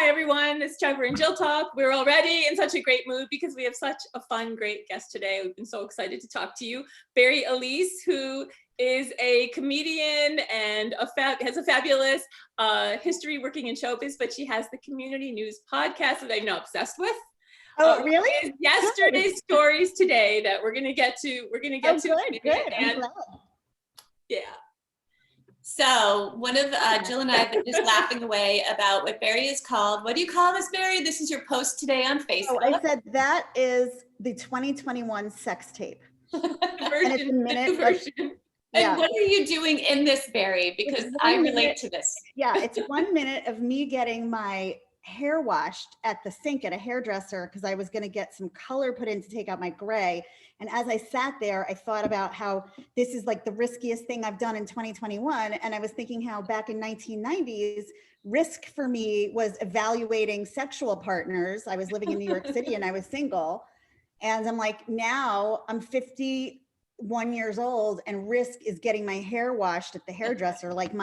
Hi, everyone. It's Trevor and Jill Talk. We're already in such a great mood because we have such a fun, great guest today. We've been so excited to talk to you. Bari Alyse, who is a comedian and has a fabulous history working in showbiz, but she has the community news podcast that I'm now obsessed with. Oh, really? Yesterday's stories today that we're going to get to. We're going to get to. Good. I'm glad. Yeah. So one of Jill and I have been just laughing away about what Bari is called. What do you call this, Bari? This is your post today on Facebook. Oh, I said that is the 2021 sex tape. Version, and it's a minute version. And what are you doing in this, Bari? Because I relate to this. Yeah, it's 1 minute of me getting my hair washed at the sink at a hairdresser because I was going to get some color put in to take out my gray. And as I sat there, I thought about how this is like the riskiest thing I've done in 2021. And I was thinking how back in 1990s, risk for me was evaluating sexual partners. I was living in New York City and I was single. And I'm like, now I'm 51 years old and risk is getting my hair washed at the hairdresser. Like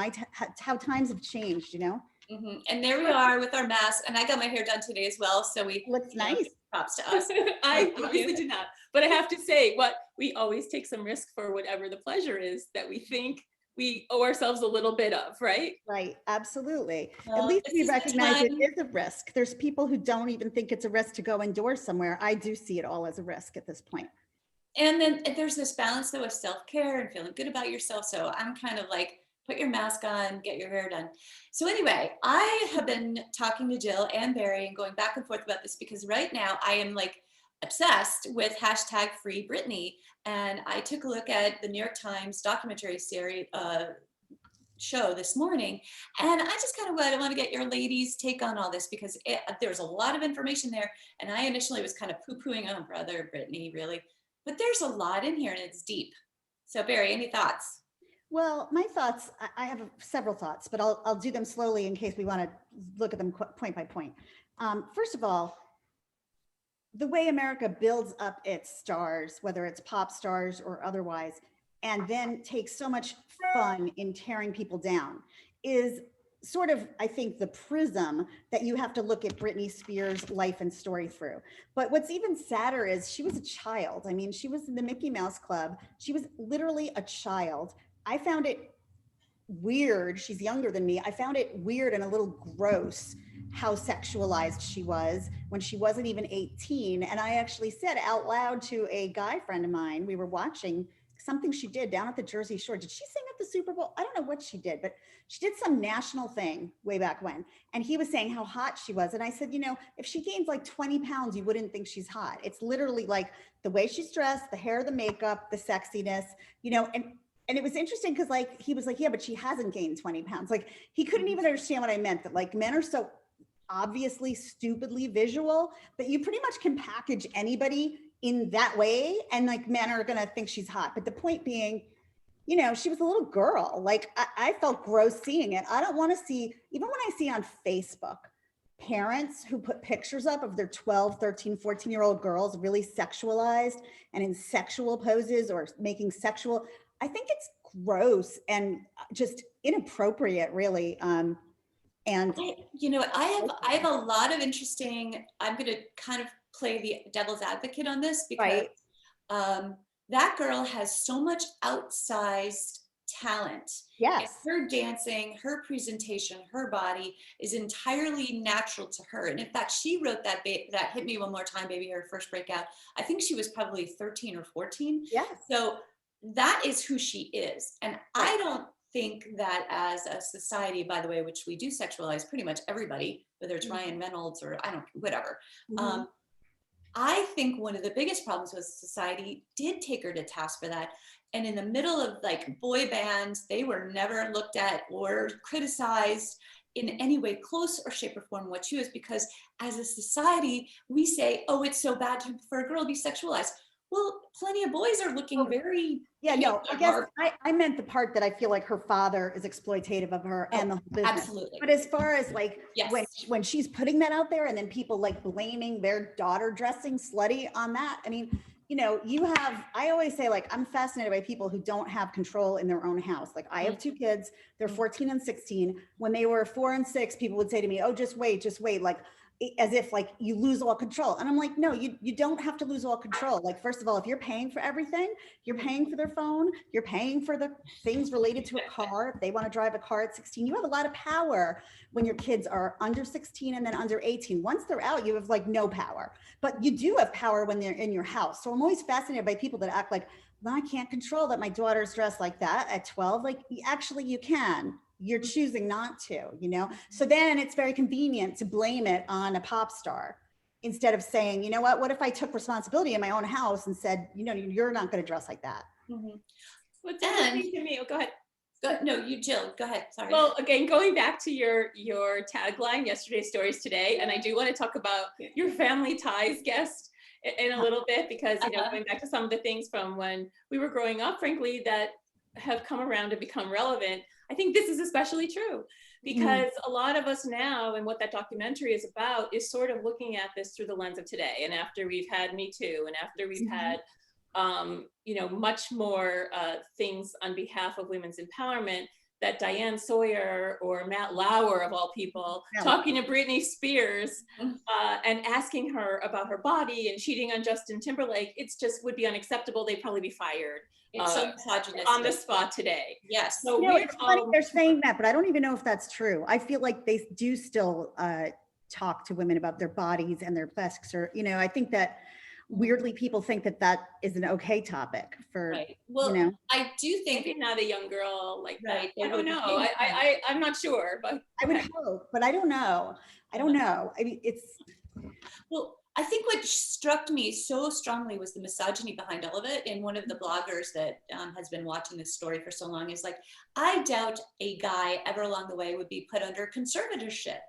how times have changed, you know? Mm-hmm. And there we are with our masks, and I got my hair done today as well. So we looks nice. Props to us. I obviously did not, but I have to say, we always take some risk for whatever the pleasure is that we think we owe ourselves a little bit of, right? Right, absolutely. At least we recognize it is a risk. There's people who don't even think it's a risk to go indoors somewhere. I do see it all as a risk at this point. And then there's this balance though of self-care and feeling good about yourself. So I'm kind of like, put your mask on, get your hair done. So anyway, I have been talking to Jill and Bari and going back and forth about this because right now I am like obsessed with hashtag Free Britney. And I took a look at the New York Times documentary series show this morning. And I just kind of want to get your ladies' take on all this because there's a lot of information there. And I initially was kind of poo-pooing, oh, brother, Britney, really. But there's a lot in here and it's deep. So Bari, any thoughts? Well, my thoughts, I have several thoughts, but I'll do them slowly in case we want to look at them point by point. First of all, the way America builds up its stars, whether it's pop stars or otherwise, and then takes so much fun in tearing people down is sort of, I think, the prism that you have to look at Britney Spears' life and story through. But what's even sadder is she was a child. I mean, she was in the Mickey Mouse Club. She was literally a child. I found it weird. She's younger than me. I found it weird and a little gross how sexualized she was when she wasn't even 18. And I actually said out loud to a guy friend of mine, we were watching something she did down at the Jersey Shore. Did she sing at the Super Bowl? I don't know what she did, but she did some national thing way back when. And he was saying how hot she was. And I said, you know, if she gains like 20 pounds, you wouldn't think she's hot. It's literally like the way she's dressed, the hair, the makeup, the sexiness, you know, and it was interesting because like, he was like, yeah, but she hasn't gained 20 pounds. Like he couldn't even understand what I meant, that like men are so obviously stupidly visual that you pretty much can package anybody in that way. And like men are going to think she's hot. But the point being, you know, she was a little girl. Like I felt gross seeing it. I don't want to see, even when I see on Facebook, parents who put pictures up of their 12, 13, 14-year-old girls really sexualized and in sexual poses or making sexual, I think it's gross and just inappropriate, really. And you know, I have a lot of interesting. I'm going to kind of play the devil's advocate on this because that girl has so much outsized talent. Yes, and her dancing, her presentation, her body is entirely natural to her. And in fact, she wrote that "Hit Me One More Time, Baby," her first breakout. I think she was probably 13 or 14. Yeah. So that is who she is. And I don't think that as a Society, by the way, which we do sexualize pretty much everybody, whether it's Ryan Reynolds or whatever. I think one of the biggest problems was society did take her to task for that. And in the middle of like boy bands, they were never looked at or criticized in any way, close or shape or form what she was, because as a society, we say, oh, it's so bad for a girl to be sexualized. Well, plenty of boys are looking very. Yeah, no, I guess I meant the part that I feel like her father is exploitative of her and the whole business. Absolutely. But as far as like when she's putting that out there and then people like blaming their daughter dressing slutty on that, I mean, you know, I always say, like, I'm fascinated by people who don't have control in their own house. Like, I have two kids, they're 14 and 16. When they were 4 and 6, people would say to me, oh, just wait, like, as if like you lose all control. And I'm like, no, you don't have to lose all control. Like, first of all, if you're paying for everything, you're paying for their phone, you're paying for the things related to a car. If they want to drive a car at 16, you have a lot of power when your kids are under 16 and then under 18. Once they're out, you have like no power, but you do have power when they're in your house. So I'm always fascinated by people that act like, well, I can't control that my daughter's dressed like that at 12. Like, actually you can. You're choosing not to, you know? So then it's very convenient to blame it on a pop star instead of saying, you know what if I took responsibility in my own house and said, you know, you're not going to dress like that. What's interesting to me, oh, go ahead. No, you, Jill, go ahead. Sorry. Well, again, going back to your tagline, yesterday's stories today, and I do want to talk about your family ties guest in a little bit, because, you know, going back to some of the things from when we were growing up, frankly, that have come around and become relevant. I think this is especially true because a lot of us now, and what that documentary is about, is sort of looking at this through the lens of today. And after we've had Me Too, and after we've had, you know, much more things on behalf of women's empowerment, that Diane Sawyer or Matt Lauer, of all people, talking to Britney Spears and asking her about her body and cheating on Justin Timberlake, it's just would be unacceptable. They'd probably be fired. It's so misogynistic on the spot today. Yes. So you know, it's funny they're saying that, but I don't even know if that's true. I feel like they do still talk to women about their bodies and their plastics, or, you know, I think that weirdly people think that that is an okay topic for, well, you know. I do think maybe not a young girl like that. They I don't would know. I'm not sure, but I would hope, but I don't know. I mean, it's, well, I think what struck me so strongly was the misogyny behind all of it. And one of the bloggers that has been watching this story for so long is like, I doubt a guy ever along the way would be put under conservatorship.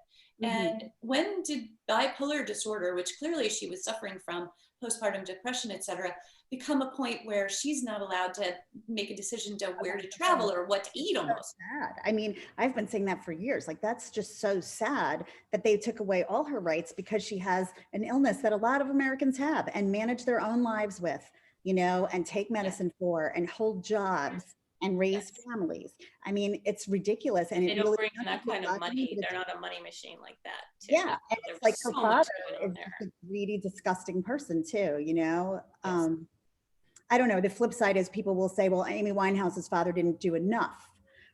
And when did bipolar disorder, which clearly she was suffering from, postpartum depression, etc., become a point where she's not allowed to make a decision to where to travel or what to eat almost? Sad. I mean, I've been saying that for years. Like, that's just so sad that they took away all her rights because she has an illness that a lot of Americans have and manage their own lives with, you know, and take medicine for and hold jobs and raise families. I mean, it's ridiculous. And they it don't really bring in that kind of money. They're not a money machine like that. Too. Yeah. And it's like her father is a greedy, disgusting person too, you know? I don't know. The flip side is people will say, well, Amy Winehouse's father didn't do enough,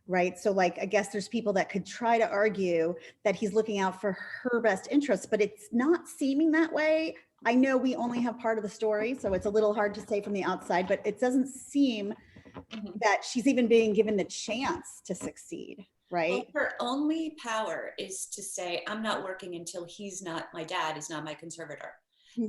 right? So like, I guess there's people that could try to argue that he's looking out for her best interests, but it's not seeming that way. I know we only have part of the story, so it's a little hard to say from the outside, but it doesn't seem that she's even being given the chance to succeed, right? Well, her only power is to say, I'm not working until he's not, my dad is not my conservator.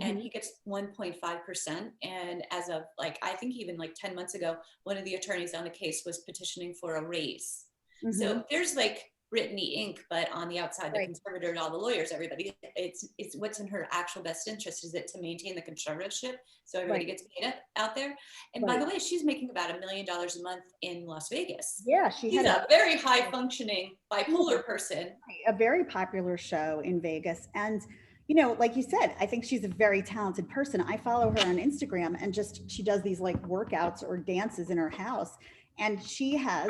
And he gets 1.5%. And as of like, I think even like 10 months ago, one of the attorneys on the case was petitioning for a raise. So there's like Britney Inc., but on the outside, the conservator and all the lawyers, everybody, it's what's in her actual best interest. Is it to maintain the conservatorship so everybody gets paid out there? And by the way, she's making about $1 million a month in Las Vegas. Yeah, she's a very high functioning bipolar person. A very popular show in Vegas. And, you know, like you said, I think she's a very talented person. I follow her on Instagram and she does these like workouts or dances in her house. And she has,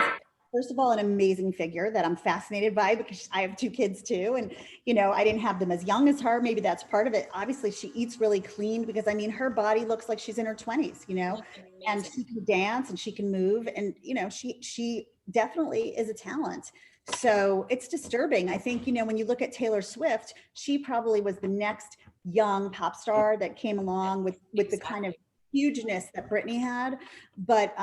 first of all, an amazing figure that I'm fascinated by because I have 2 kids too. And, you know, I didn't have them as young as her. Maybe that's part of it. Obviously she eats really clean because I mean, her body looks like she's in her 20s, you know, and she can dance and she can move. And, you know, she definitely is a talent. So it's disturbing. I think, you know, when you look at Taylor Swift, she probably was the next young pop star that came along with the kind of hugeness that Britney had. But,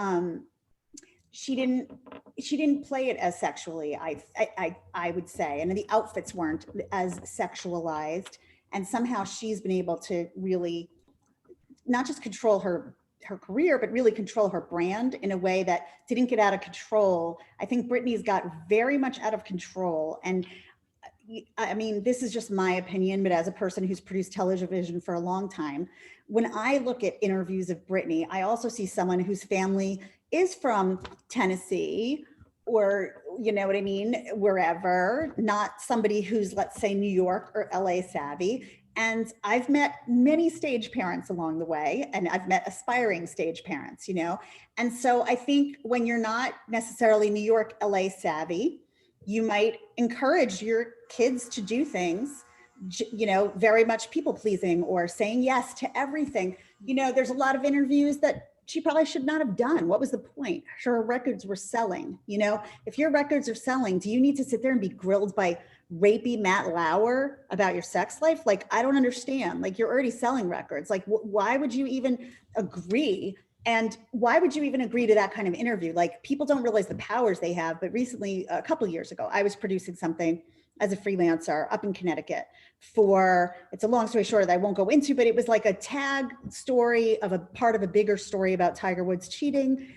she didn't play it as sexually, I would say, and the outfits weren't as sexualized, and somehow she's been able to really not just control her career, but really control her brand in a way that didn't get out of control. I think Britney's got very much out of control. And I mean, this is just my opinion, but as a person who's produced television for a long time, when I look at interviews of Britney, I also see someone whose family is from Tennessee or, you know what I mean, wherever, not somebody who's, let's say, New York or LA savvy. And I've met many stage parents along the way, and I've met aspiring stage parents, And so I think when you're not necessarily New York, LA savvy, you might encourage your kids to do things, very much people pleasing or saying yes to everything. There's a lot of interviews that she probably should not have done. What was the point? Her records were selling. If your records are selling, do you need to sit there and be grilled by rapey Matt Lauer about your sex life? Like, I don't understand. Like, you're already selling records. Like, why would you even agree? And why would you even agree to that kind of interview? Like, people don't realize the powers they have. But recently, a couple of years ago, I was producing something as a freelancer up in Connecticut it's a long story short that I won't go into, but it was like a tag story of a part of a bigger story about Tiger Woods cheating.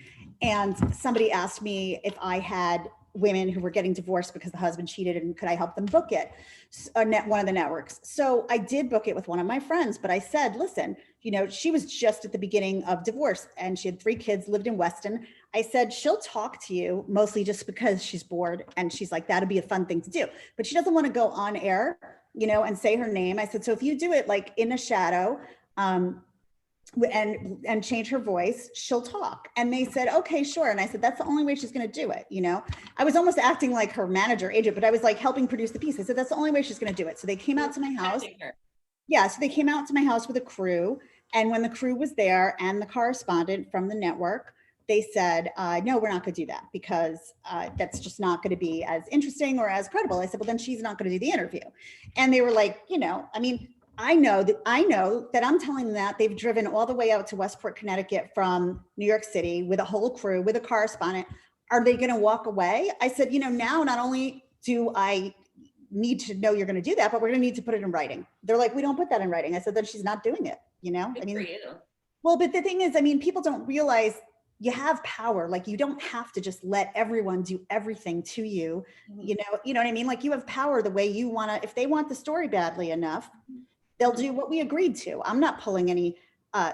And somebody asked me if I had women who were getting divorced because the husband cheated and could I help them book it, one of the networks. So I did book it with one of my friends, but I said, listen, she was just at the beginning of divorce and she had 3 kids, lived in Weston. I said, she'll talk to you mostly just because she's bored. And she's like, that'd be a fun thing to do. But she doesn't want to go on air, and say her name. I said, so if you do it like in a shadow, and change her voice, she'll talk. And they said, okay, sure. And I said, that's the only way she's going to do it. I was almost acting like her manager agent, but I was like helping produce the piece. I said, that's the only way she's going to do it. So they came out to my house. Yeah. So they came out to my house with a crew. And when the crew was there and the correspondent from the network, they said, no, we're not going to do that because that's just not going to be as interesting or as credible. I said, well, then she's not going to do the interview. And they were like, I know that I'm telling them that they've driven all the way out to Westport, Connecticut from New York City with a whole crew, with a correspondent. Are they going to walk away? I said, now not only do I need to know you're going to do that, but we're going to need to put it in writing. They're like, we don't put that in writing. I said, then she's not doing it. Well, but the thing is, people don't realize you have power. Like, you don't have to just let everyone do everything to you. You know what I mean? Like, you have power the way you want to. If they want the story badly enough, they'll do what we agreed to. I'm not pulling any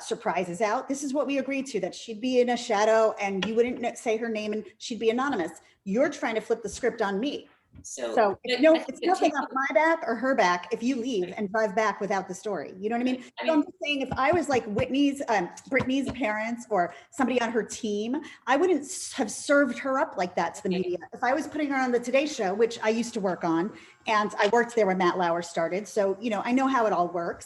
surprises out. This is what we agreed to, that she'd be in a shadow and you wouldn't say her name and she'd be anonymous. You're trying to flip the script on me. So it's nothing off my back or her back if you leave and drive back without the story. You know what I mean? So I'm just saying, if I was like Britney's parents or somebody on her team, I wouldn't have served her up like that to the media. If I was putting her on the Today Show, which I used to work on, and I worked there when Matt Lauer started, so I know how it all works.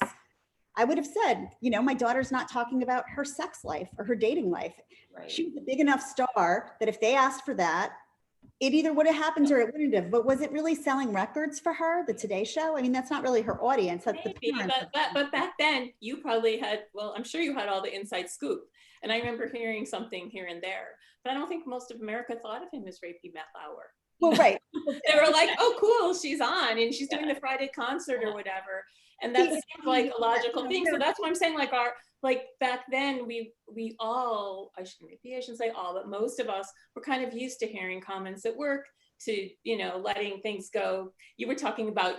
I would have said, my daughter's not talking about her sex life or her dating life. Right. She was a big enough star that if they asked for that, it either would have happened or it wouldn't have. But was it really selling records for her, the Today Show? That's not really her audience. That's maybe, but back then you probably had, I'm sure you had all the inside scoop. And I remember hearing something here and there, but I don't think most of America thought of him as rapey Matt Lauer. Well, right. They were like, oh, cool, she's on and she's doing the Friday concert or whatever. And that seems like a logical thing. So that's what I'm saying, like back then we all, I shouldn't say all, but most of us were kind of used to hearing comments at work, to, letting things go. You were talking about,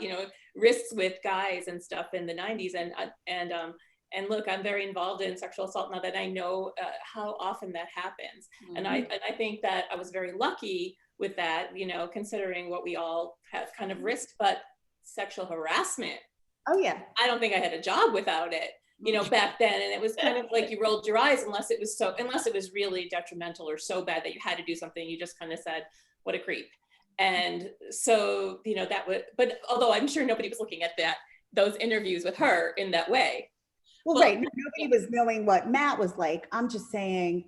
risks with guys and stuff in the 90s. And look, I'm very involved in sexual assault now that I know how often that happens. Mm-hmm. And I think that I was very lucky with that, considering what we all have kind of risked, but sexual harassment. Oh yeah. I don't think I had a job without it, back then. And it was kind of like you rolled your eyes unless it was really detrimental or so bad that you had to do something. You just kind of said, what a creep. And so, that would, but although I'm sure nobody was looking at those interviews with her in that way. Well, right. Nobody was knowing what Matt was like. I'm just saying,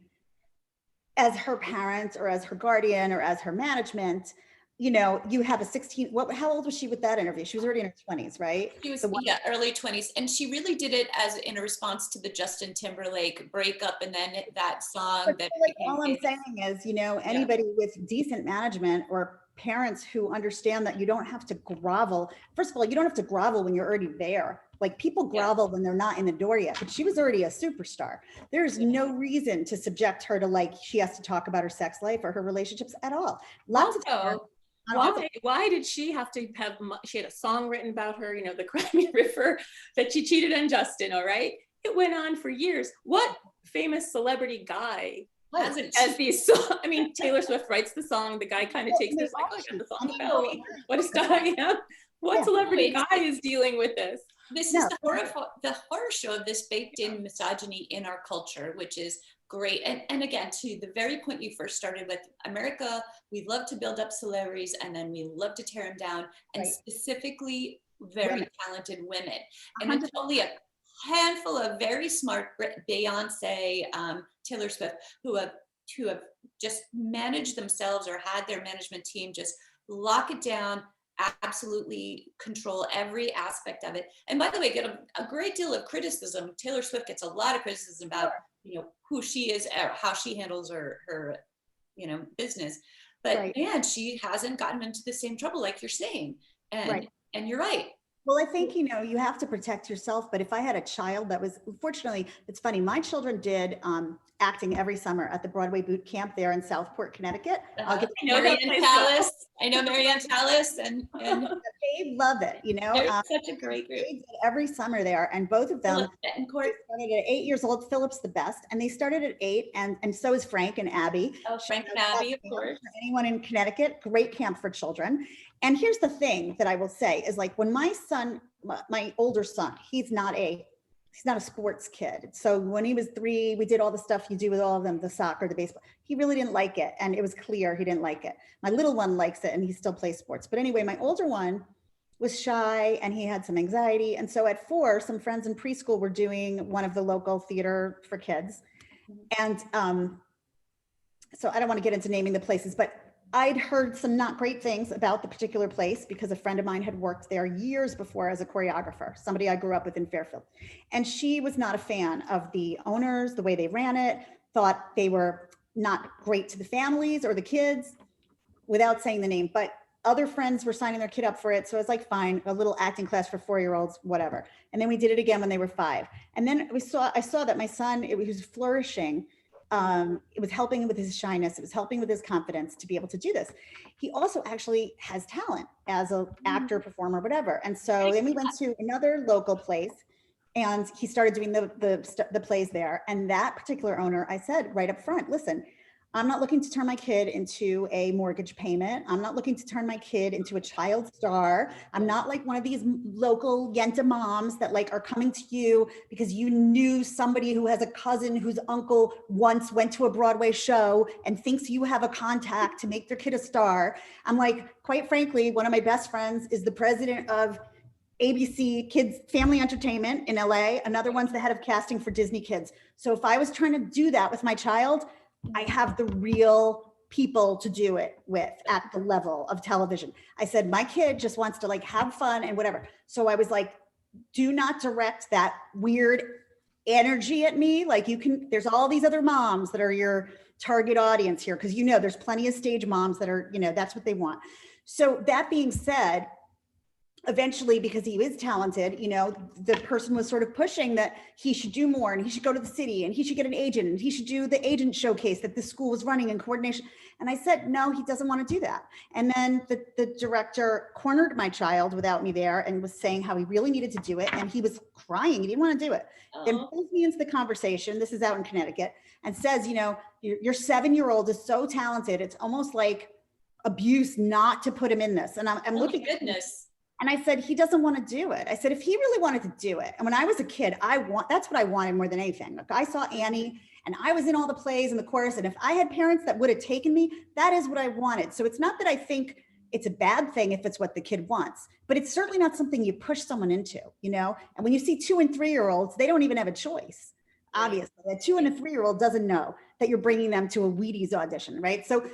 as her parents or as her guardian or as her management, you have a 16, how old was she with that interview? She was already in her 20s, right? She was, early 20s. And she really did it as in a response to the Justin Timberlake breakup and then that song. All I'm saying is, anybody with decent management or parents who understand that you don't have to grovel. First of all, you don't have to grovel when you're already there. Like, people grovel when they're not in the door yet, but she was already a superstar. There's no reason to subject her to she has to talk about her sex life or her relationships at all. Why did she have to have, she had a song written about her, the Crimea River, that she cheated on Justin, all right? It went on for years. What famous celebrity guy hasn't, as these songs? I mean, Taylor Swift writes the song, the guy kind of takes this, like, oh, I got the song about me. What a star I am. What celebrity guy is dealing with this? This No. is the horror show of this baked in misogyny in our culture, which is great. And again, to the very point you first started with, America, we love to build up celebrities and then we love to tear them down, and Right. specifically very Women. talented women. And 100%. it's only a handful of very smart Beyonce, Taylor Swift, who have just managed themselves or had their management team just lock it down, absolutely control every aspect of it. And by the way, get a great deal of criticism. Taylor Swift gets a lot of criticism about, who she is, how she handles her business. But Right. man, she hasn't gotten into the same trouble like you're saying. And Right. and you're right. Well, I think, you have to protect yourself. But if I had a child that was, fortunately, it's funny, my children did acting every summer at the Broadway boot camp there in Southport, Connecticut. I'll get I know that Marianne place well. Tallis. I know Marianne Tallis, and they love it, they're such a great group. They did every summer there, and both of them Betancourt. they started at 8 years old. Philip's the best, and they started at 8, and so is Frank and Abby. Oh, Frank and Abby, of course. For anyone in Connecticut, great camp for children. And here's the thing that I will say is, like, when my son, my older son, he's not a sports kid. So when he was 3, we did all the stuff you do with all of them, the soccer, the baseball. He really didn't like it. And it was clear he didn't like it. My little one likes it and he still plays sports. But anyway, my older one was shy and he had some anxiety. And so at 4, some friends in preschool were doing one of the local theater for kids. And so I don't want to get into naming the places, but I'd heard some not great things about the particular place because a friend of mine had worked there years before as a choreographer, somebody I grew up with in Fairfield. And she was not a fan of the owners, the way they ran it, thought they were not great to the families or the kids, without saying the name. But other friends were signing their kid up for it. So I was like, fine, a little acting class for 4-year-olds, whatever. And then we did it again when they were 5. And then I saw that my son, he was flourishing. It was helping with his shyness. It was helping with his confidence to be able to do this. He also actually has talent as an actor, performer, whatever. And so then we went to another local place and he started doing the plays there. And that particular owner, I said right up front, listen, I'm not looking to turn my kid into a mortgage payment. I'm not looking to turn my kid into a child star. I'm not like one of these local Yenta moms that like are coming to you because you knew somebody who has a cousin whose uncle once went to a Broadway show and thinks you have a contact to make their kid a star. I'm like, quite frankly, one of my best friends is the president of ABC Kids Family Entertainment in LA. Another one's the head of casting for Disney Kids. So if I was trying to do that with my child, I have the real people to do it with at the level of television. I said, my kid just wants to like have fun and whatever. So I was like, do not direct that weird energy at me. Like there's all these other moms that are your target audience here. Cause there's plenty of stage moms that are, that's what they want. So that being said, eventually, because he is talented, the person was sort of pushing that he should do more and he should go to the city and he should get an agent and he should do the agent showcase that the school was running in coordination. And I said, no, he doesn't want to do that. And then the director cornered my child without me there and was saying how he really needed to do it. And he was crying. He didn't want to do it. Then pulls me into the conversation. This is out in Connecticut, and says, your 7-year-old is so talented. It's almost like abuse not to put him in this. And I'm looking at goodness. And I said, he doesn't want to do it. I said, if he really wanted to do it. And when I was a kid, that's what I wanted more than anything. Like I saw Annie and I was in all the plays and the chorus. And if I had parents that would have taken me, that is what I wanted. So it's not that I think it's a bad thing if it's what the kid wants, but it's certainly not something you push someone into, And when you see 2 and 3-year-olds, they don't even have a choice. Obviously, a 2 and a 3-year-old doesn't know that you're bringing them to a Wheaties audition, right? So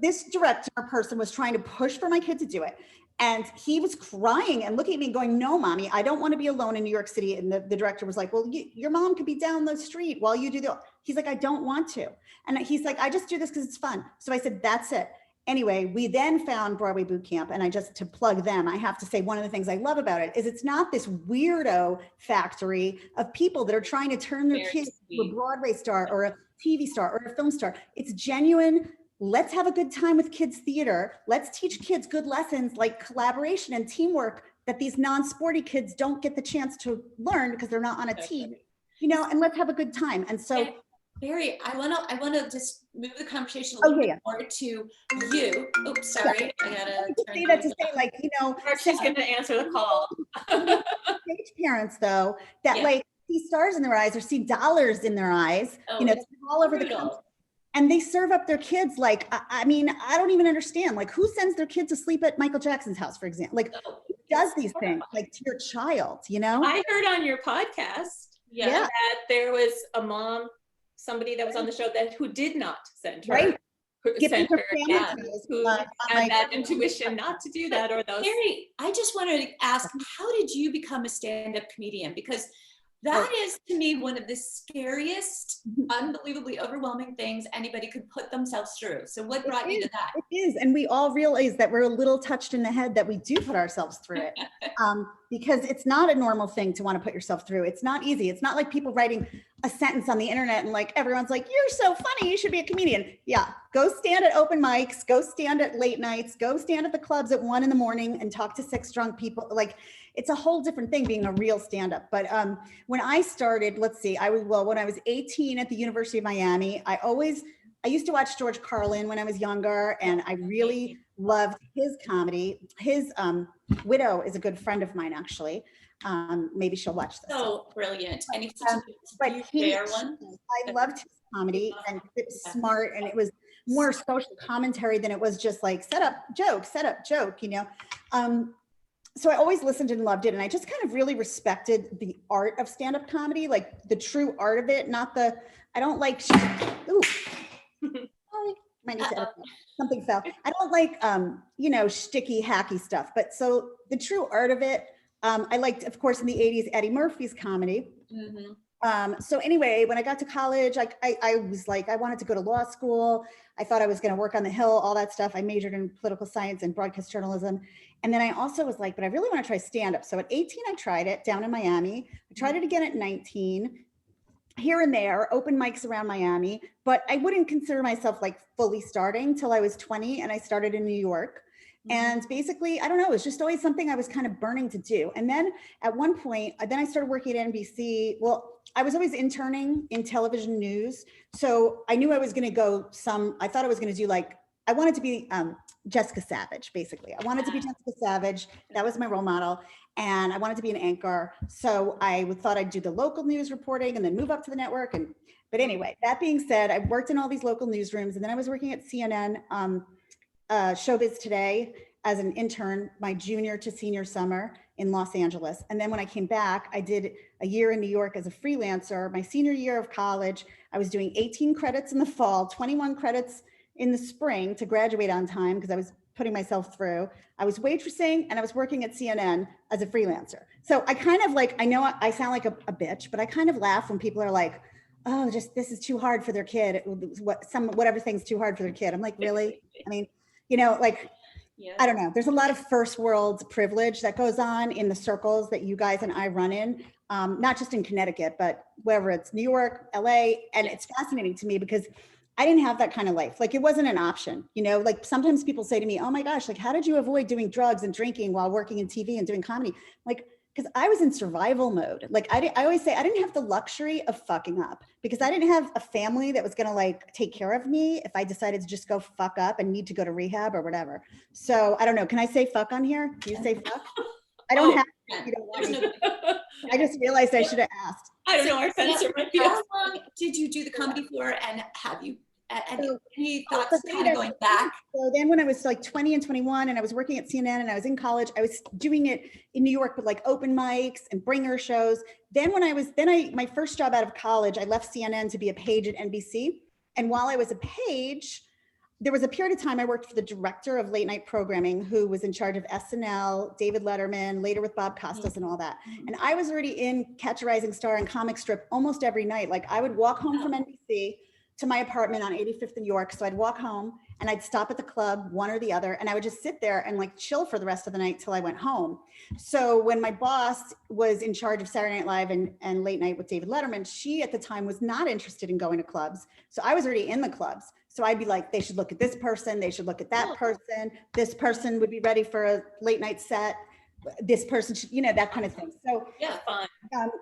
this director person was trying to push for my kid to do it. And he was crying and looking at me going, no, mommy, I don't want to be alone in New York City. And the director was like, well, your mom could be down the street while you do he's like, I don't want to. And he's like, I just do this because it's fun. So I said, that's it. Anyway, we then found Broadway Boot Camp. And to plug them, I have to say one of the things I love about it is it's not this weirdo factory of people that are trying to turn their kids to a Broadway star or a TV star or a film star. It's genuine. Let's have a good time with kids theater. Let's teach kids good lessons like collaboration and teamwork that these non-sporty kids don't get the chance to learn because they're not on a team, and let's have a good time. And so Barry, I want to just move the conversation a little bit more to you. Oops, sorry. Yeah. I gotta say that to say, like, she's going to answer the call. Stage parents though, that Yeah. like see stars in their eyes or see dollars in their eyes, Oh, you know, it's all over the brutal. country. And they serve up their kids like, I mean, I don't even understand. Like, who sends their kid to sleep at Michael Jackson's house, for example? Like, Oh, who does it's these things, horrifying. like to your child, you know? I heard on your podcast Yeah. that there was a mom, somebody that was on the show that who did not send her, Right. Giving send her her family kid, ties, who on had my- that intuition not to do that, or those. Carrie, I just wanted to ask, how did you become a stand-up comedian? Because that is to me one of the scariest, unbelievably overwhelming things anybody could put themselves through. So what brought you to that? It is, and we all realize that we're a little touched in the head that we do put ourselves through it, because it's not a normal thing to want to put yourself through. It's not easy. It's not like people writing a sentence on the internet and like everyone's like, "You're so funny, you should be a comedian." Yeah, go stand at open mics, go stand at late nights, go stand at the clubs at 1 a.m. and talk to 6 drunk people. Like, it's a whole different thing being a real stand-up. But when I started, let's see, when I was 18 at the University of Miami, I used to watch George Carlin when I was younger, and I really loved his comedy. His widow is a good friend of mine, actually. Maybe she'll watch this. So brilliant. And he's such But a fair one. I loved his comedy, and it was smart, and it was more social commentary than it was just like set up joke, you know. So I always listened and loved it, and I just kind of really respected the art of stand-up comedy, like the true art of it, not the. I don't like. Ooh. Sorry, might need to edit that. Something fell. I don't like, you know, shticky, hacky stuff. But so the true art of it, I liked, of course, in the 80s, Eddie Murphy's comedy. So anyway, when I got to college, I was like, I wanted to go to law school. I thought I was going to work on the Hill, all that stuff. I majored in political science and broadcast journalism. And then I also was like, but I really want to try stand-up. So at 18, I tried it down in Miami. I tried it again at 19. Here and there, open mics around Miami, but I wouldn't consider myself like fully starting till I was 20, and I started in New York. And basically, I don't know, it was just always something I was kind of burning to do. And then at one point, then I started working at NBC. Well, I was always interning in television news. So I knew I was going to go I thought I was going to do like, I wanted to be Jessica Savage, basically. I wanted to be Jessica Savage. That was my role model. And I wanted to be an anchor. So I thought I'd do the local news reporting and then move up to the network. But anyway, that being said, I worked in all these local newsrooms, and then I was working at CNN, Showbiz Today as an intern, my junior to senior summer in Los Angeles. And then when I came back, I did a year in New York as a freelancer. My senior year of college, I was doing 18 credits in the fall, 21 credits in the spring to graduate on time because I was putting myself through. I was waitressing and I was working at CNN as a freelancer. So I kind of like, I know I sound like a bitch, but I kind of laugh when people are like, "Oh, just this is too hard for their kid." Whatever thing's too hard for their kid. I'm like, really? I mean, you know, like, I don't know. There's a lot of first world privilege that goes on in the circles that you guys and I run in, not just in Connecticut, but wherever it's New York, LA. And it's fascinating to me because I didn't have that kind of life. Like, it wasn't an option, you know, like sometimes people say to me, "Oh my gosh, like, how did you avoid doing drugs and drinking while working in TV and doing comedy?" Like, because I was in survival mode. Like, I always say I didn't have the luxury of fucking up because I didn't have a family that was going to like take care of me if I decided to just go fuck up and need to go to rehab or whatever. So I don't know. Can I say fuck on here? Do you say fuck? I don't have to. You don't want me to. I just realized I should have asked. I don't know, our censor might be. How long did you do the comedy for, and have you, any thoughts kind of going back? So then when I was like 20 and 21 and I was working at CNN and I was in college, I was doing it in New York with like open mics and bringer shows. Then my first job out of college, I left CNN to be a page at NBC. And while I was a page, there was a period of time I worked for the director of late night programming, who was in charge of SNL, David Letterman, later with Bob Costas and all that. And I was already in Catch a Rising Star and Comic Strip almost every night. Like, I would walk home from NBC to my apartment on 85th in York. So I'd walk home and I'd stop at the club, one or the other, and I would just sit there and like chill for the rest of the night till I went home. So when my boss was in charge of Saturday Night Live and Late Night with David Letterman, she at the time was not interested in going to clubs. So I was already in the clubs. So I'd be like, they should look at this person, they should look at that person, this person would be ready for a late night set, this person should, you know, that kind of thing. So Yeah, fun.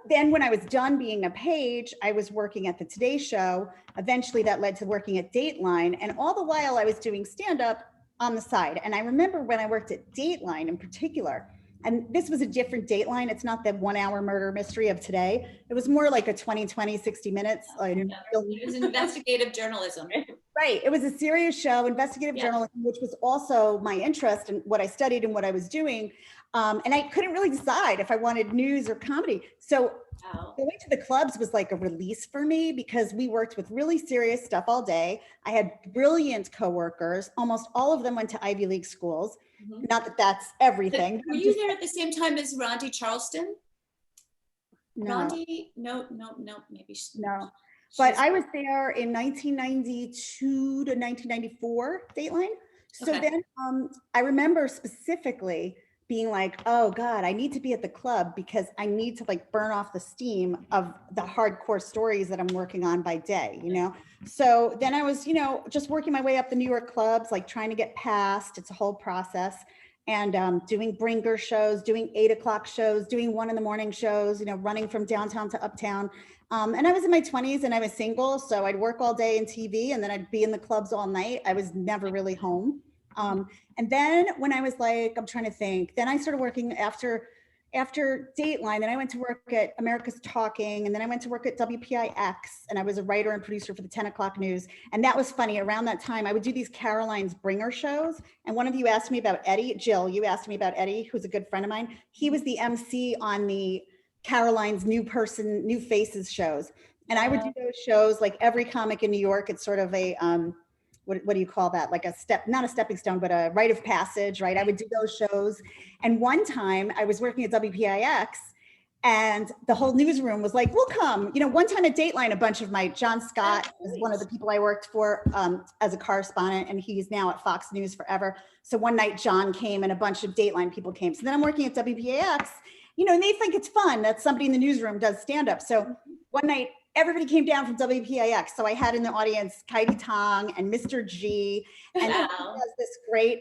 then when I was done being a page, I was working at the Today Show. Eventually that led to working at Dateline. And all the while I was doing stand-up on the side. And I remember when I worked at Dateline in particular, And this was a different Dateline. It's not the 1 hour murder mystery of today. It was more like a 20, 60 minutes. It was investigative journalism. Right. It was a serious show, investigative journalism, which was also my interest and what I studied and what I was doing. And I couldn't really decide if I wanted news or comedy. So going to the clubs was like a release for me because we worked with really serious stuff all day. I had brilliant coworkers. Almost all of them went to Ivy League schools. Not that that's everything. Were you there at the same time as Rondi Charleston? No. Rondi? No, maybe. No. But I was there in 1992 to 1994, Dateline. So then I remember specifically being like, oh God, I need to be at the club because I need to like burn off the steam of the hardcore stories that I'm working on by day, you know? So then I was, you know, just working my way up the New York clubs, like trying to get past, it's a whole process, and doing bringer shows, doing 8 o'clock shows, doing 1 a.m. shows, you know, running from downtown to uptown. And I was in my 20s and I was single. So I'd work all day in TV and then I'd be in the clubs all night. I was never really home. And then when I was like, I'm trying to think, then I started working after Dateline, then I went to work at America's Talking, and then I went to work at WPIX, and I was a writer and producer for the 10 o'clock news. And that was funny. Around that time, I would do these Caroline's bringer shows. And one of you asked me about Eddie. Jill, you asked me about Eddie, who's a good friend of mine. He was the MC on the Caroline's New Faces shows. And I would do those shows like every comic in New York. It's sort of a, what do you call that? Like a step, not a stepping stone, but a rite of passage, right? I would do those shows. And one time I was working at WPIX and the whole newsroom was like, we'll come. You know, one time at Dateline, a bunch of John Scott was one of the people I worked for as a correspondent, and he's now at Fox News forever. So one night John came and a bunch of Dateline people came. So then I'm working at WPIX, you know, and they think it's fun that somebody in the newsroom does stand up. So one night, everybody came down from WPIX. So I had in the audience Kaidi Tong and Mr. G. And he does this great,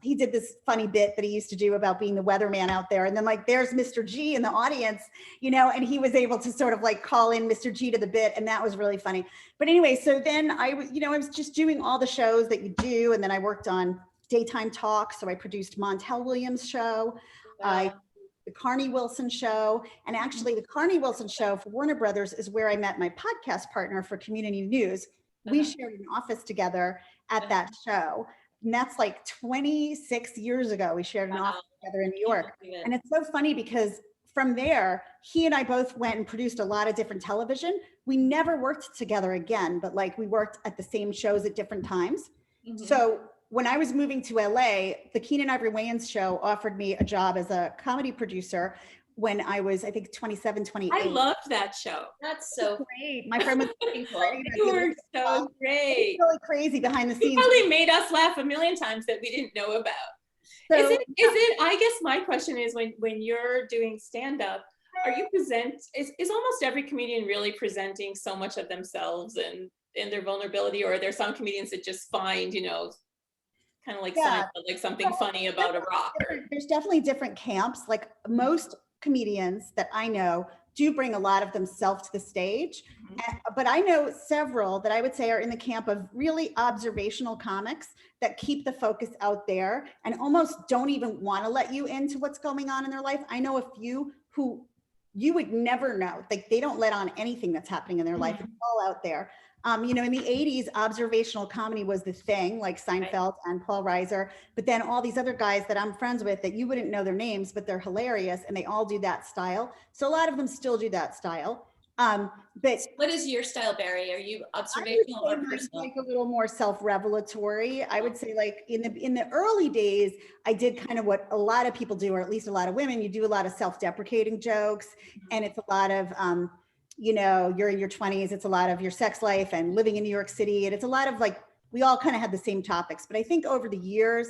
he did this funny bit that he used to do about being the weatherman out there. And then like, there's Mr. G in the audience, you know, and he was able to sort of like call in Mr. G to the bit. And that was really funny. But anyway, so then I was just doing all the shows that you do. And then I worked on daytime talk. So I produced Montel Williams' show. The Carney Wilson Show. And actually the Carney Wilson Show for Warner Brothers is where I met my podcast partner for community news. We shared an office together at that show. And that's like 26 years ago. We shared an office together in New York. And it's so funny because from there, he and I both went and produced a lot of different television. We never worked together again, but like we worked at the same shows at different times. So when I was moving to LA, the Keenan Ivory Wayans show offered me a job as a comedy producer when I was, I think, 27, 28. I loved that show. That's so great. My friend was You were so great. Really crazy behind the You scenes. probably made us laugh a million times that we didn't know about. So, is it, I guess my question is when you're doing stand-up, are you is almost every comedian really presenting so much of themselves and their vulnerability, or are there some comedians that just find, you know, kind of like like something funny about a rock? There's definitely different camps. Like most comedians that I know do bring a lot of themselves to the stage. But I know several that I would say are in the camp of really observational comics that keep the focus out there and almost don't even want to let you into what's going on in their life. I know a few who you would never know, like they don't let on anything that's happening in their life. It's all out there. You know, in the 80s, observational comedy was the thing, like Seinfeld and Paul Reiser, but then all these other guys that I'm friends with that you wouldn't know their names, but they're hilarious and they all do that style. So a lot of them still do that style. But what is your style, Bari? Are you observational or personal? Like a little more self-revelatory. I would say like in the early days, I did kind of what a lot of people do, or at least a lot of women, you do a lot of self-deprecating jokes. And it's a lot of, you know, you're in your 20s, it's a lot of your sex life and living in New York City. And it's a lot of like, we all kind of had the same topics, but I think over the years,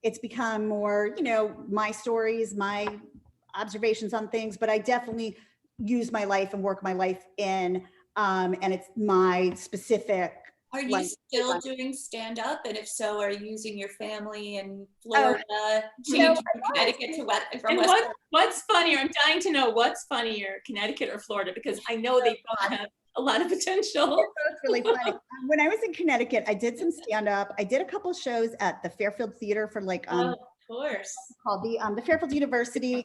it's become more, you know, my stories, my observations on things, but I definitely use my life and work my life in, and it's my specific. Are you still doing stand-up? And if so, are you using your family in Florida, Connecticut to West? What's funnier? I'm dying to know what's funnier, Connecticut or Florida, because I know they both have a lot of potential. It's really funny. When I was in Connecticut, I did some stand-up. I did a couple shows at the Fairfield Theater for like course. called the Fairfield University.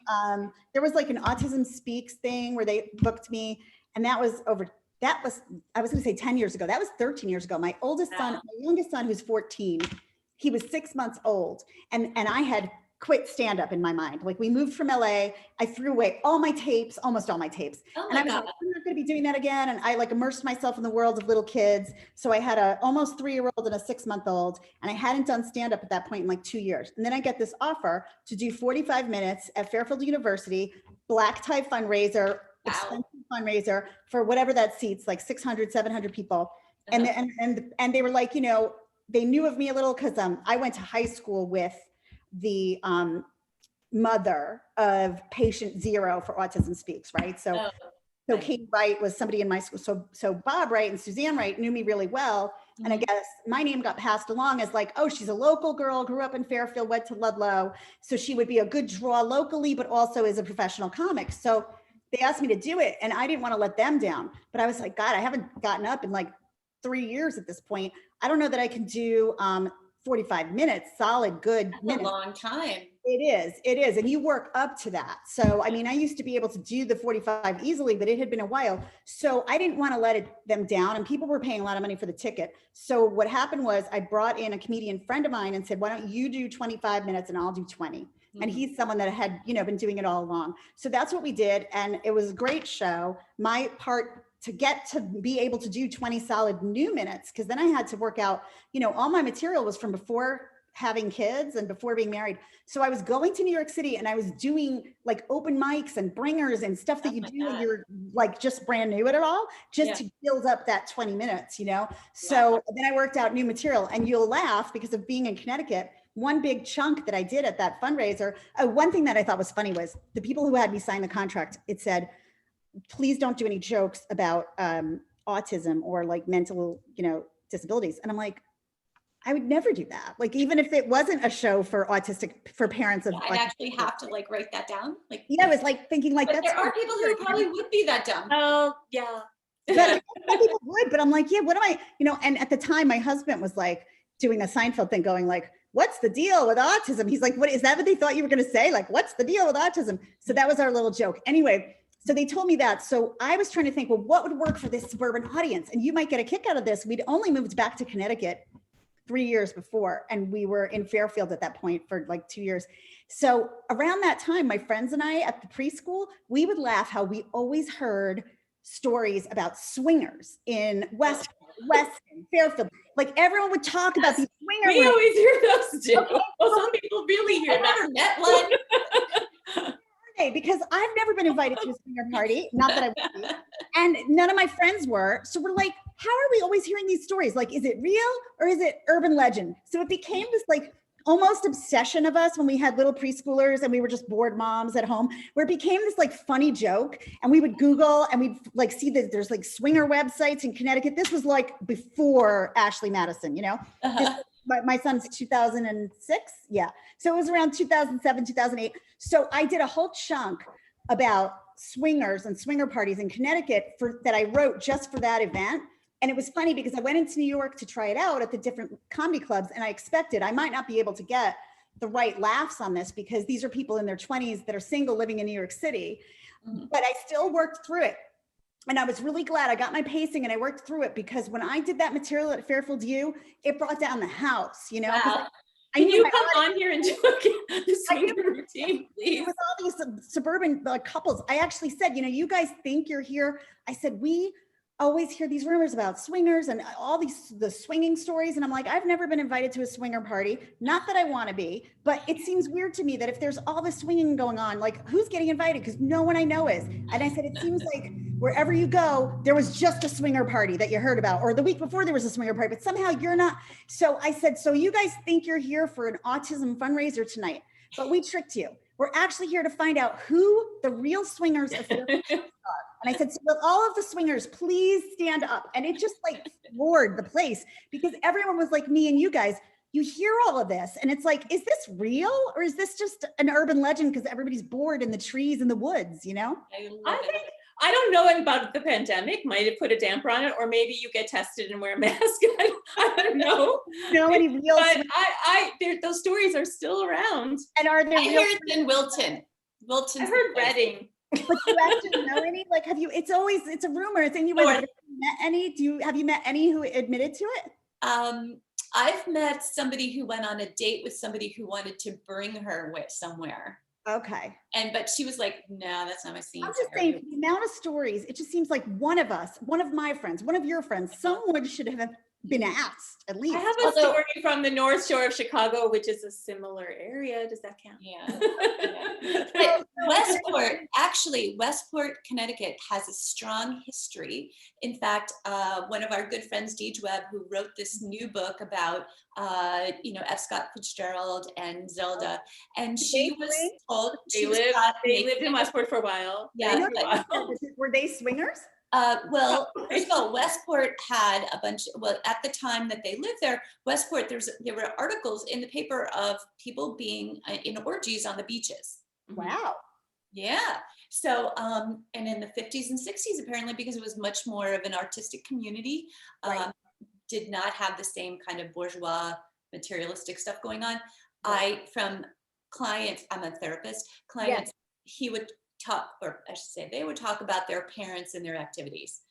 There was like an Autism Speaks thing where they booked me, and that was I was going to say 10 years ago. That was 13 years ago. My oldest son, my youngest son, who's 14, he was 6 months old, and I had quit stand up in my mind. Like, we moved from LA. I threw away all my tapes, almost all my tapes. Oh And my I was God. like, I'm not going to be doing that again. And I like immersed myself in the world of little kids. So I had a almost 3-year-old and a 6-month-old, and I hadn't done stand up at that point in like 2 years. And then I get this offer to do 45 minutes at Fairfield University, black tie fundraiser, expensive fundraiser for whatever that seats, like 600, 700 people. And they were like, you know, they knew of me a little because I went to high school with the mother of patient 0 for Autism Speaks, right? So Katie Wright was somebody in my school. So Bob Wright and Suzanne Wright knew me really well. And I guess my name got passed along as like, oh, she's a local girl, grew up in Fairfield, went to Ludlow. So she would be a good draw locally, but also as a professional comic. So they asked me to do it, and I didn't want to let them down. But I was like, God, I haven't gotten up in like 3 years at this point. I don't know that I can do 45 minutes, solid, good minutes. A long time. It is. And you work up to that. So, I mean, I used to be able to do the 45 easily, but it had been a while. So I didn't want to let them down, and people were paying a lot of money for the ticket. So what happened was I brought in a comedian friend of mine and said, why don't you do 25 minutes and I'll do 20. And he's someone that had, you know, been doing it all along. So that's what we did. And it was a great show. My part to get to be able to do 20 solid new minutes, because then I had to work out, you know, all my material was from before having kids and before being married. So I was going to New York City and I was doing like open mics and bringers and stuff that you do when you're like just brand new at it all, just to build up that 20 minutes, you know? So then I worked out new material, and you'll laugh because of being in Connecticut. One big chunk that I did at that fundraiser, one thing that I thought was funny was the people who had me sign the contract, it said, please don't do any jokes about autism or like mental, you know, disabilities. And I'm like, I would never do that. Like, even if it wasn't a show for parents of. I'd actually have to like write that down. Like, yeah, I was like thinking like, but there are people who probably would be that dumb. Oh, yeah. But people would, but I'm like, yeah, what am I, you know? And at the time, my husband was like doing a Seinfeld thing, going like, what's the deal with autism? He's like, what is that? What they thought you were going to say? Like, what's the deal with autism? So that was our little joke. Anyway, so they told me that. So I was trying to think, well, what would work for this suburban audience? And you might get a kick out of this. We'd only moved back to Connecticut 3 years before, and we were in Fairfield at that point for like 2 years. So around that time, my friends and I at the preschool, we would laugh how we always heard stories about swingers in Weston, Fairfield. Like, everyone would talk about these swinger. We always hear those too. Well, some people really hear I've that. never met one. Because I've never been invited to a swinger party, not that I would be, and none of my friends were. So we're like, how are we always hearing these stories? Like, is it real or is it urban legend? So it became this like almost obsession of us when we had little preschoolers and we were just bored moms at home, where it became this like funny joke. And we would Google and we'd like see that there's like swinger websites in Connecticut. This was like before Ashley Madison, you know? My son's 2006. Yeah. So it was around 2007, 2008. So I did a whole chunk about swingers and swinger parties in Connecticut that I wrote just for that event. And it was funny because I went into New York to try it out at the different comedy clubs, and I expected I might not be able to get the right laughs on this because these are people in their 20s that are single living in New York City, but I still worked through it. And I was really glad I got my pacing and I worked through it, because when I did that material at Fairfield U, it brought down the house, you know? Wow. Can you come on here and do the swinger routine, please? With all these suburban couples, I actually said, you know, you guys think you're here. I said, we always hear these rumors about swingers and all the swinging stories. And I'm like, I've never been invited to a swinger party. Not that I want to be, but it seems weird to me that if there's all this swinging going on, like, who's getting invited? Because no one I know is. And I said, it seems like wherever you go, there was just a swinger party that you heard about, or the week before there was a swinger party, but somehow you're not. So I said, so you guys think you're here for an autism fundraiser tonight, but we tricked you. We're actually here to find out who the real swingers of Fairfield are. And I said, so will all of the swingers please stand up? And it just like floored the place, because everyone was like me and you guys, you hear all of this and it's like, is this real or is this just an urban legend because everybody's bored in the trees in the woods, you know? I don't know about the pandemic, might have put a damper on it, or maybe you get tested and wear a mask. I don't know. Any real But those stories are still around. and are there I real heard it's in Wilton. I heard Reading. but do you actually know any? Like, have you, it's a rumor, it's anywhere. Have you met any? Have you met any who admitted to it? I've met somebody who went on a date with somebody who wanted to bring her with somewhere. Okay. But she was like, no, that's not my scene. I'm just saying, the amount of stories, it just seems like one of us, one of my friends, one of your friends, someone should have been asked at least. I have a story from the North Shore of Chicago, which is a similar area. Does that count? Yeah. But Westport, Connecticut has a strong history. In fact, one of our good friends, Deej Webb, who wrote this new book about, F. Scott Fitzgerald and Zelda, and she was told they lived in Westport for a while. Yeah. Were they swingers? Well, first of all, Westport had a bunch, at the time that they lived there, Westport, there were articles in the paper of people being in orgies on the beaches. Wow. Yeah. So, and in the 50s and 60s, apparently, because it was much more of an artistic community, Right. did not have the same kind of bourgeois materialistic stuff going on. Right. From clients, I'm a therapist, clients, he would talk, or I should say, they would talk about their parents and their activities.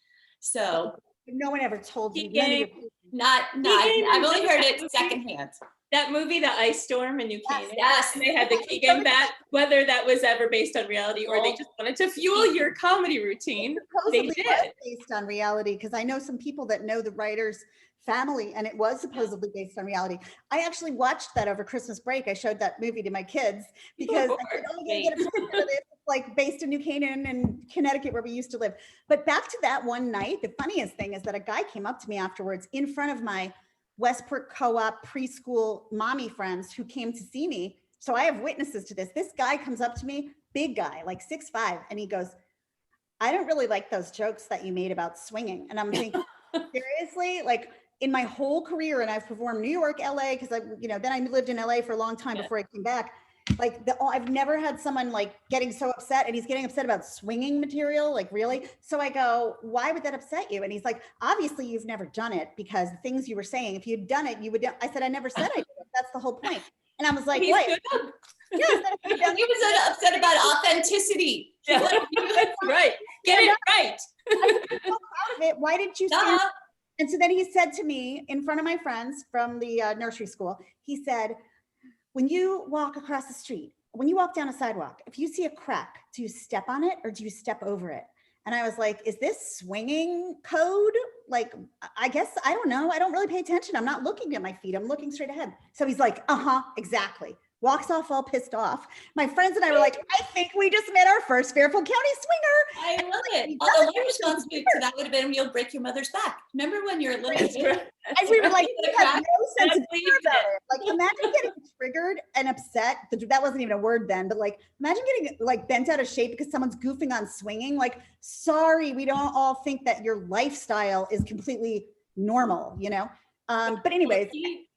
So no one ever told you. I've only heard it secondhand. That movie, The Ice Storm in New Canaan. Yes. And they had the Keegan bat, whether that was ever based on reality or they just wanted to fuel your comedy routine. They did. Based on reality, because I know some people that know the writer's family, and it was supposedly based on reality. I actually watched that over Christmas break. I showed that movie to my kids because I said, oh, you're gonna get a picture of this. It's like based in New Canaan and Connecticut, where we used to live. But back to that one night, the funniest thing is that a guy came up to me afterwards in front of my Westport Co-op preschool mommy friends who came to see me. So I have witnesses to this. This guy comes up to me, big guy, like 6'5", and he goes, I don't really like those jokes that you made about swinging. And I'm thinking, seriously? Like, in my whole career, and I've performed New York, LA, because then I lived in LA for a long time before I came back. Like I've never had someone like getting so upset, and he's getting upset about swinging material, like really. So I go, why would that upset you? And he's like, obviously you've never done it, because the things you were saying, if you'd done it, you would. I said, I never said I did it. That's the whole point. And I was like, what? Yes, he was upset about authenticity. Yeah. That's right. Get it right. I'm so proud of it. Why didn't you say? And so then he said to me in front of my friends from the nursery school, he said, when you walk across the street, when you walk down a sidewalk, if you see a crack, do you step on it or do you step over it? And I was like, is this swinging code? Like, I guess, I don't know. I don't really pay attention. I'm not looking at my feet. I'm looking straight ahead. So he's like, exactly. Walks off all pissed off. My friends and I were like, I think we just met our first Fairfield County swinger. I love it. Although my response to that would have been, you'll break your mother's back. Remember when you're a little kid? And we were like, you have no sense of fear about it. Like, imagine getting triggered and upset. That wasn't even a word then, but like, imagine getting like bent out of shape because someone's goofing on swinging. Like, sorry, we don't all think that your lifestyle is completely normal, But anyways.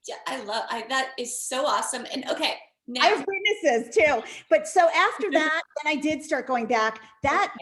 That is so awesome. And okay. Now, I have witnesses too. But so after that, then I did start going back.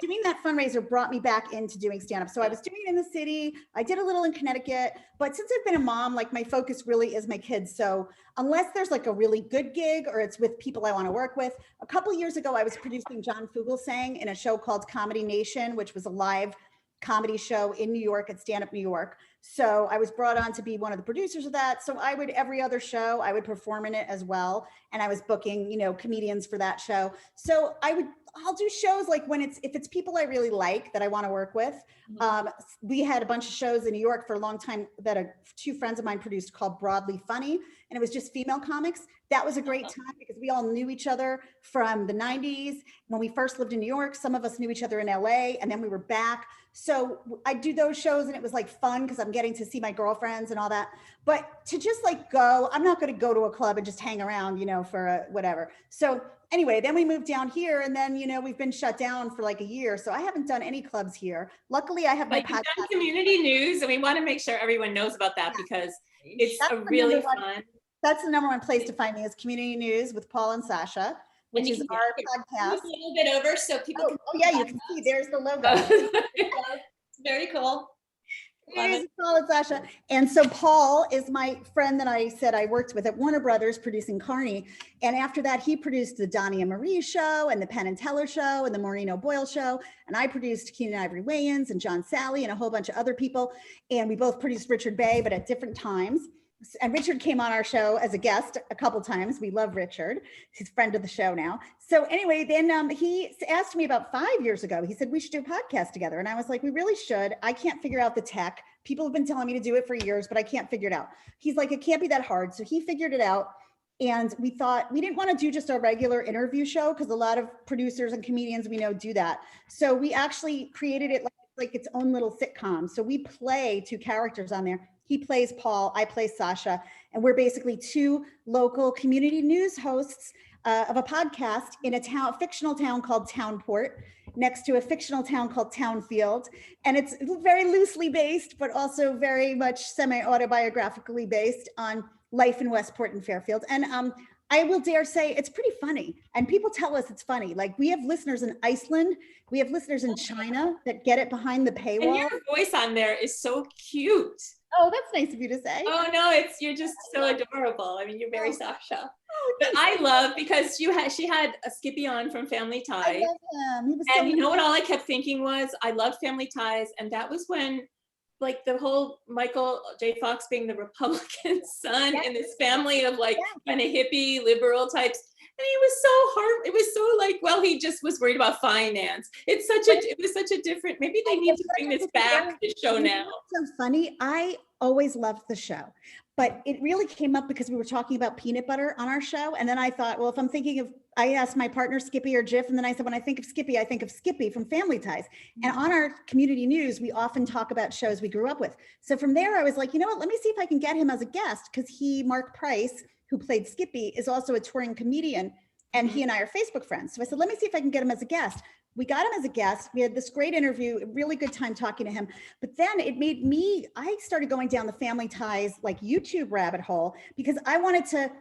Doing that fundraiser brought me back into doing stand-up. So I was doing it in the city. I did a little in Connecticut. But since I've been a mom, like my focus really is my kids. So unless there's like a really good gig or it's with people I want to work with. A couple of years ago, I was producing John Fugelsang in a show called Comedy Nation, which was a live comedy show in New York at Stand Up New York. So I was brought on to be one of the producers of that. So I would, every other show, I would perform in it as well. And I was booking, comedians for that show. So I'll do shows like if it's people I really like that I want to work with. We had a bunch of shows in New York for a long time that two friends of mine produced called Broadly Funny. And it was just female comics. That was a great time because we all knew each other from the 90s. When we first lived in New York, some of us knew each other in LA, and then we were back. So I do those shows and it was like fun because I'm getting to see my girlfriends and all that. But to just like go, I'm not going to go to a club and just hang around, for whatever. So anyway, then we moved down here and then, we've been shut down for like a year. So I haven't done any clubs here. Luckily I have my podcast. You've done community news, and we want to make sure everyone knows about that because it's a really fun. That's the number one place to find me is Community News with Paul and Sasha. which is our podcast. A little bit over so people can. Oh yeah, you can see there's the logo. It's very cool. It is solid, Sasha. And so Paul is my friend that I said I worked with at Warner Brothers producing Carney. And after that, he produced the Donnie and Marie show and the Penn and Teller show and the Maureen O'Boyle show. And I produced Keenan Ivory Wayans and John Sally and a whole bunch of other people. And we both produced Richard Bay, but at different times. And Richard came on our show as a guest a couple times. We love Richard. He's a friend of the show now. So anyway, then he asked me about 5 years ago. He said, we should do a podcast together. And I was like, we really should. I can't figure out the tech. People have been telling me to do it for years, but I can't figure it out. He's like, it can't be that hard. So he figured it out. And we thought we didn't want to do just a regular interview show because a lot of producers and comedians we know do that. So we actually created it like its own little sitcom. So we play two characters on there. He plays Paul, I play Sasha, and we're basically two local community news hosts of a podcast in a fictional town called Townport, next to a fictional town called Townfield. And it's very loosely based, but also very much semi-autobiographically based on life in Westport and Fairfield. And I will dare say it's pretty funny. And people tell us it's funny. Like we have listeners in Iceland, we have listeners in China that get it behind the paywall. And your voice on there is so cute. Oh, that's nice of you to say. Oh no, you're just so adorable. I mean, you're very Sasha. But I love because she had a Skippy on from Family Ties. I love him. He was so and you know what all I kept thinking was I loved Family Ties, and that was when like the whole Michael J. Fox being the Republican son in this family of like kind of hippie liberal types. And he was so hard. It was so like, well, he just was worried about finance. It was such a different, maybe they need to bring this back, this show now. So funny. I always loved the show, but it really came up because we were talking about peanut butter on our show. And then I thought, well, if I'm thinking of, I asked my partner Skippy or Jiff, and then I said, when I think of Skippy from Family Ties. And on our community news, we often talk about shows we grew up with. So from there, I was like, you know what, let me see if I can get him as a guest, because Mark Price, who played Skippy, is also a touring comedian, and he and I are Facebook friends. So I said, let me see if I can get him as a guest. We got him as a guest. We had this great interview, a really good time talking to him. But then it made I started going down the Family Ties like YouTube rabbit hole, because I wanted to,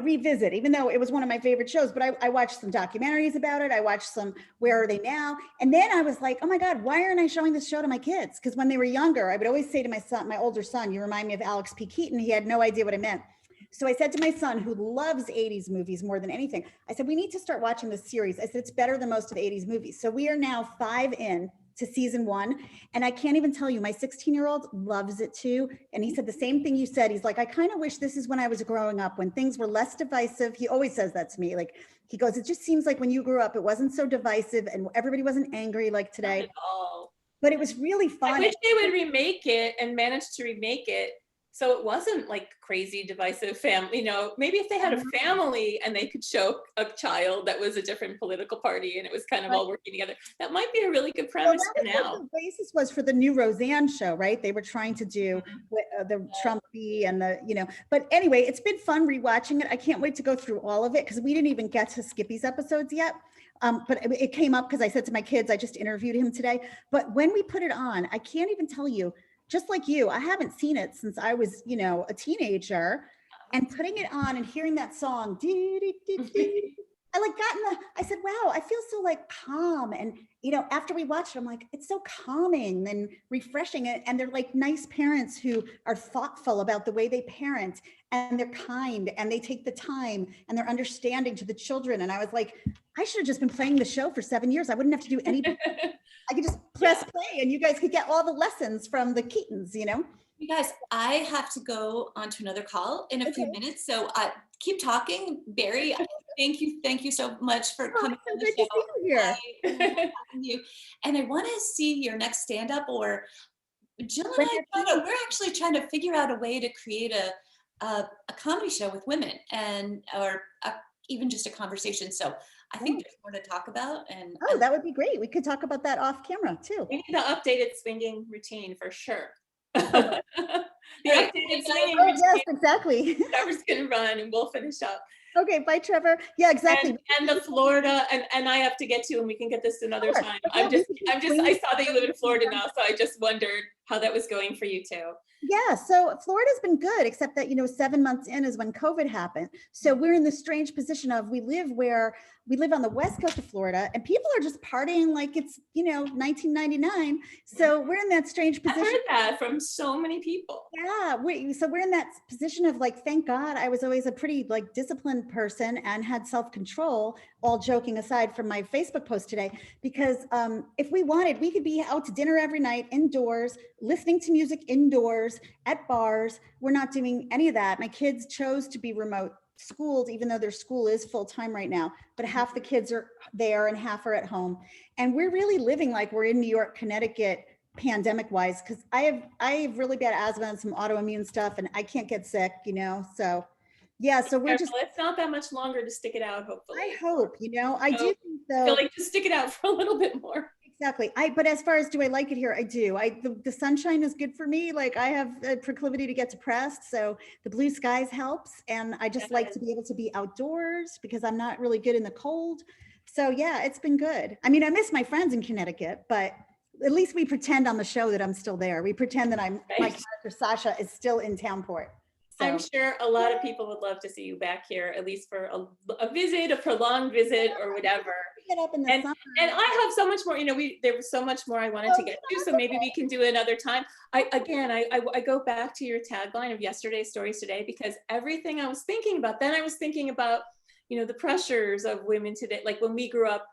revisit, even though it was one of my favorite shows, but I watched some documentaries about it. I watched some Where Are They Now? And then I was like, oh my God, why aren't I showing this show to my kids? Because when they were younger, I would always say to my older son, you remind me of Alex P. Keaton. He had no idea what I meant. So I said to my son, who loves 80s movies more than anything, I said, we need to start watching this series. I said, it's better than most of the 80s movies. So we are now 5 in to season 1. And I can't even tell you, my 16-year-old loves it too. And he said the same thing you said. He's like, I kind of wish this is when I was growing up, when things were less divisive. He always says that to me. Like, he goes, it just seems like when you grew up, it wasn't so divisive and everybody wasn't angry like today. Not at all. But it was really fun. I wish they would remake it and manage to remake it so it wasn't like crazy divisive family. Maybe if they had a family and they could show a child that was a different political party and it was kind of all working together, that might be a really good premise for now. The basis was for the new Roseanne show, right? They were trying to do the Trumpy and but anyway, it's been fun rewatching it. I can't wait to go through all of it because we didn't even get to Skippy's episodes yet. But it came up because I said to my kids, I just interviewed him today. But when we put it on, I can't even tell you, just like you, I haven't seen it since I was, a teenager, and putting it on and hearing that song, I said, wow, I feel so like calm. And, after we watched it, I'm like, it's so calming and refreshing. And they're like nice parents who are thoughtful about the way they parent, and they're kind and they take the time and they're understanding to the children. And I was like, I should have just been playing the show for 7 years. I wouldn't have to do anything. I could just press play and you guys could get all the lessons from the Keatons, You guys, I have to go on to another call in a few minutes. So keep talking. Bari, thank you so much for coming on the show. See you here. And I want to see your next stand-up, or Jill and we're actually trying to figure out a way to create a comedy show with women, or even just a conversation. So I think there's more to talk about. And that would be great. We could talk about that off camera too. We need the updated swinging routine for sure. The updated swinging routine. Yes, exactly. Trevor's gonna run and we'll finish up. Okay, bye, Trevor. Yeah, exactly. And the Florida, and I have to get to, and we can get this another time. I saw that you live in Florida now, so I just wondered how that was going for you too. Yeah, so Florida's been good, except that, 7 months in is when COVID happened. So we're in the strange position of we live on the west coast of Florida and people are just partying like it's, 1999. So we're in that strange I position. heard that from so many people. Yeah, so we're in that position of like, thank God I was always a pretty like disciplined person and had self-control, all joking aside from my Facebook post today, because if we wanted, we could be out to dinner every night indoors, listening to music indoors, at bars. We're not doing any of that. My kids chose to be remote schooled, even though their school is full-time right now, but half the kids are there and half are at home. And we're really living like we're in New York, Connecticut, pandemic wise, because I have really bad asthma and some autoimmune stuff and I can't get sick, so yeah, so we're just, it's not that much longer to stick it out, hopefully. I hope, I do think I feel like just stick it out for a little bit more. Exactly. But as far as do I like it here, I do. The sunshine is good for me. Like I have a proclivity to get depressed. So the blue skies helps. And I just like to be able to be outdoors because I'm not really good in the cold. So yeah, it's been good. I mean, I miss my friends in Connecticut, but at least we pretend on the show that I'm still there. We pretend that my character Sasha is still in Townport. So. I'm sure a lot of people would love to see you back here, at least for a visit, a prolonged visit or whatever. Get up in the And I have so much more, there was so much more I wanted to get to, so maybe we can do it another time. I go back to your tagline of yesterday's stories today, because everything I was thinking about, then I was thinking about, the pressures of women today, like when we grew up,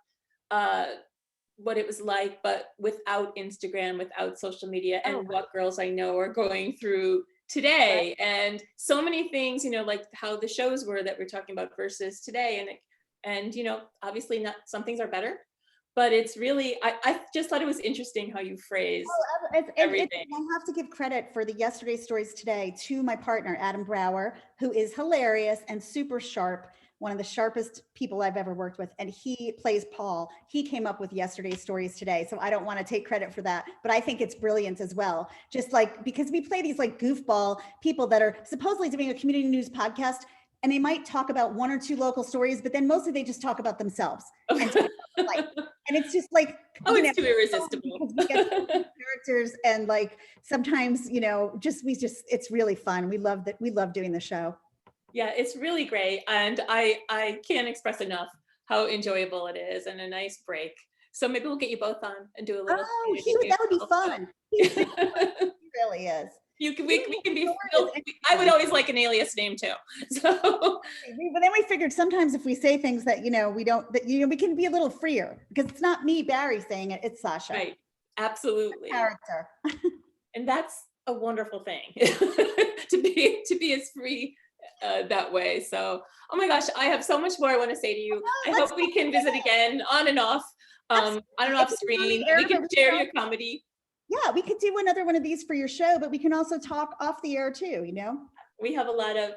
what it was like, but without Instagram, without social media, and what girls I know are going through today. And so many things, like how the shows were that we're talking about versus today. And obviously not, some things are better, but it's really, I just thought it was interesting how you phrased everything. I have to give credit for the yesterday's stories today to my partner, Adam Brower, who is hilarious and super sharp, one of the sharpest people I've ever worked with. And he plays Paul. He came up with yesterday's stories today. So I don't want to take credit for that, but I think it's brilliant as well. Just like, because we play these like goofball people that are supposedly doing a community news podcast, and they might talk about one or two local stories, but then mostly they just talk about themselves. And it's just like, it's too irresistible. We get characters and like, sometimes, it's really fun. We love that. We love doing the show. Yeah, it's really great. And I can't express enough how enjoyable it is and a nice break. So maybe we'll get you both on and do a little. That would be fun. He really is. We can be. I would always like an alias name too. So, but then we figured sometimes if we say things that we don't, that we can be a little freer because it's not me, Bari, saying it; it's Sasha. Right. Absolutely. Character. And that's a wonderful thing to be as free that way. So, oh my gosh, I have so much more I want to say to you. I hope we can visit again on and off. On and off screen. We can share your comedy. Yeah, we could do another one of these for your show, but we can also talk off the air too, We have a lot of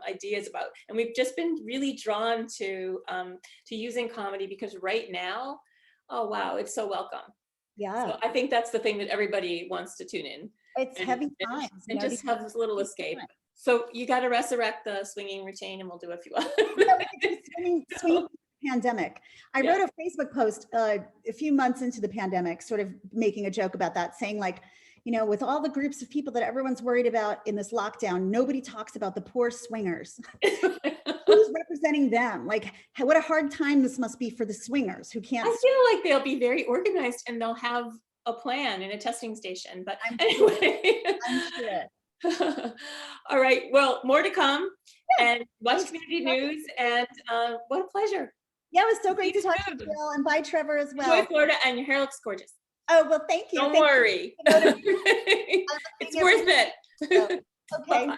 ideas about, and we've just been really drawn to using comedy because right now, oh wow, it's so welcome. Yeah. So I think that's the thing that everybody wants to tune in. It's heavy times. And just have this little escape. So you got to resurrect the swinging routine and we'll do a few others. Swinging pandemic. I wrote a Facebook post a few months into the pandemic, sort of making a joke about that, saying like, with all the groups of people that everyone's worried about in this lockdown, nobody talks about the poor swingers. Who's representing them? Like, what a hard time this must be for the swingers who can't. I feel like they'll be very organized and they'll have a plan and a testing station. But anyway. I'm sure. All right. Well, more to come. And watch community news. And what a pleasure. Yeah, it was so great to talk to you, Jill, and bye, Trevor, as well. Enjoy Florida, and your hair looks gorgeous. Oh, well, thank you. Don't worry. It's worth it. Okay, bye.